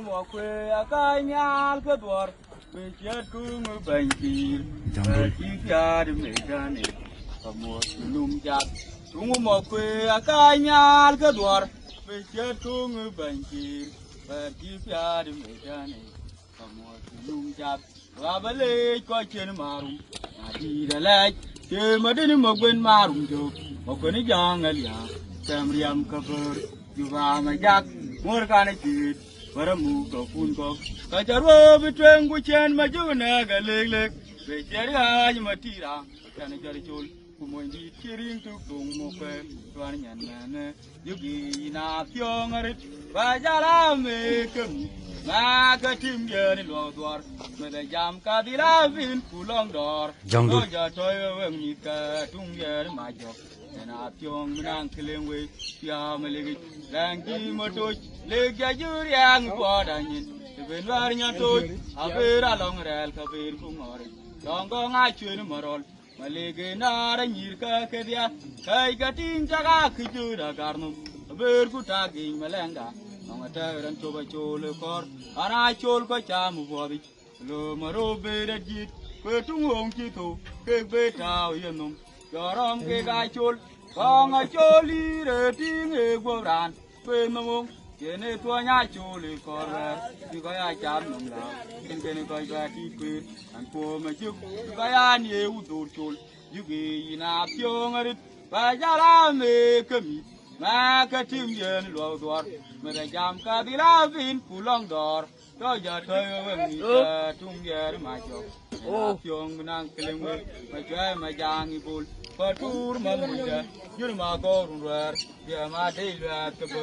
mò quê cái nhà cái đuổi quê chết cứ ngư bành kì về chi kia đi mấy cái này và mùa nung chặt chúng mò quê cái nhà cái đuổi quê chết cứ ngư bành kì về chi kia đi mấy cái này và mùa nung chặt và bây giờ coi trên marum đi ra lại chơi mà đến một bên marum chụp một bên giang ở nhà xem riam cover juga majak murkan kit paramu ko pun ko kajarwo bitwen guchen majuna galek be jeriya matira kana jari chul kumondi tiring tu tung moke tuan nyan yugi na pyongarit bajala me kem ma ka tim ye ni lo dwar me da jam ka dila vin kulong dor Jangdu. ja toy wen ni ka tung ye ma jok na pyong nang kelengwe ya melegi langi moto le gajur yang podanyin ben war nyato avera long rel ka ber kumore dongo nga chuen morol malege na ranyir ka kedia kai gating jaga kijura garnu ber kutagi melenga ngata ran coba chole kor ana chol ko chamu bobi lo maro be dit petung ong chitu ke beta yenum Jorong ke gachul, kong a choli re ting e guran, kwe mamung, kene tuanya choli korwer, di kaya cham nung la, kene kaya ti kwe, an po ma juk, di kaya ni e udur chul, yugi ina pyong arit, bajala me kemi, ma ka tim yen lo dwar, me da jam ka di la vin kulong dor, to ja toyo wengi ka tung yer ma jok. Pyong nang kelengwe, ma jai ma jang ibul, patur mamuja, yur ma gorunwer, ya ma deilwa kebe,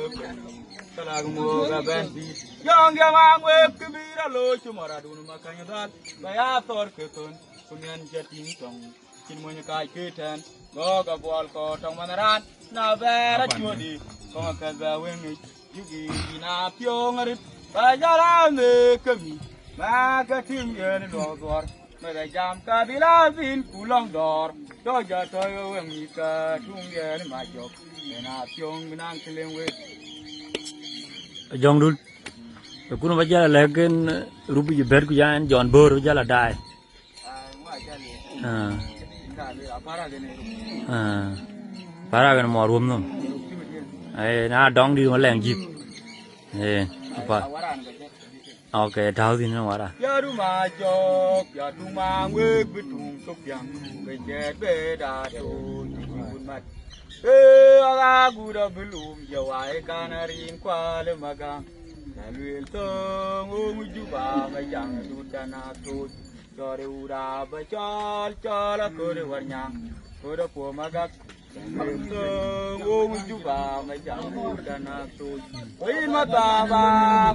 kalag mo ga bendi, yang ya ma ngwe kebira lo chumara dun makanya dal, baya tor ketun, kunyan jating tong, kin mo nyakai keten, go ga bwal ko tong manaran, na vera chudi, ko ka ba wengi, yugi na pyong arit, bajala me kemi, ma ka tim yen lo dwar. Mày jam ka bila vin kulong dor do ja toy wen mi ka tung ye ma jok na pyong nang kelengwe Jangdul. Kuno baca legen rupi ber ku jan John Bor jala dai. Para gan mo rum nom. Na dong di ma leng jip. Apa? Okay, tahu di mana wara. Ya rumah jok ya rumah we betung tok yang bejet beda tu pun mat aga gura belum jawai kanarin kwale magang lalu tong ujuba majang dudana tu jore ura bacol cola kore warnyang kore po magak ujuba majang dudana tu oi mataba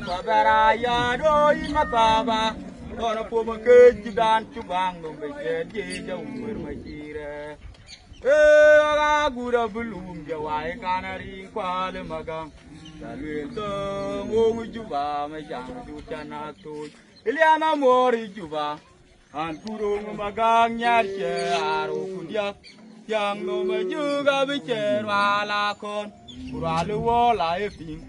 pabaraya doi mataba kono po makejidan cubang dong bejeje jauh bermajire aga gura belum jawai kanari kwale magang lalu tong ujuba majang dudana tu iliana mori juba an kurung magang nyarche aro kudiak yang no juga bicer wala kon kuralu wala efing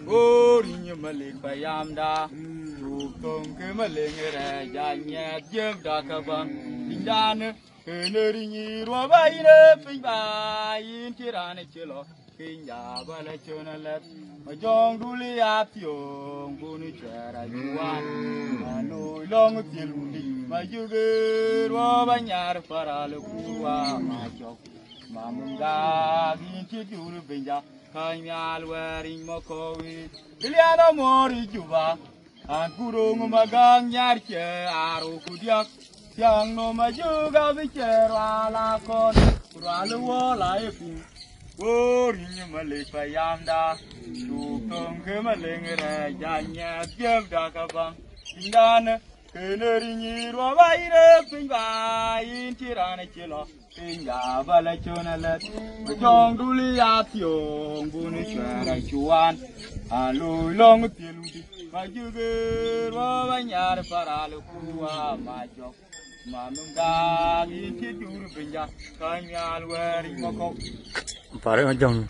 orinya malik payamda tukong ke malengere janya jem dakaban indane keneringi robaine pingbain tirane chelo kinya bala chonalet majong duli atyong bunu chera juan anu long tiludi majuge robanyar paralu kuwa majok mamunga ginti dulu benja kanyal wearing mokowi iliana mori juba an kurung magang nyarche aru kudiak yang no majuga bicer wala kon kuralu wala efing orinya malik payamda tukong ke malengere janya tiap dakabang indane keneringi robaine pingbain tirane chelo pinga bala chonalet bajong duli atyong bunu chara chuan alu long tiludi majuge robanyar paralu kuwa majok manungga inti juru benja kanyal weri mokok Para jang.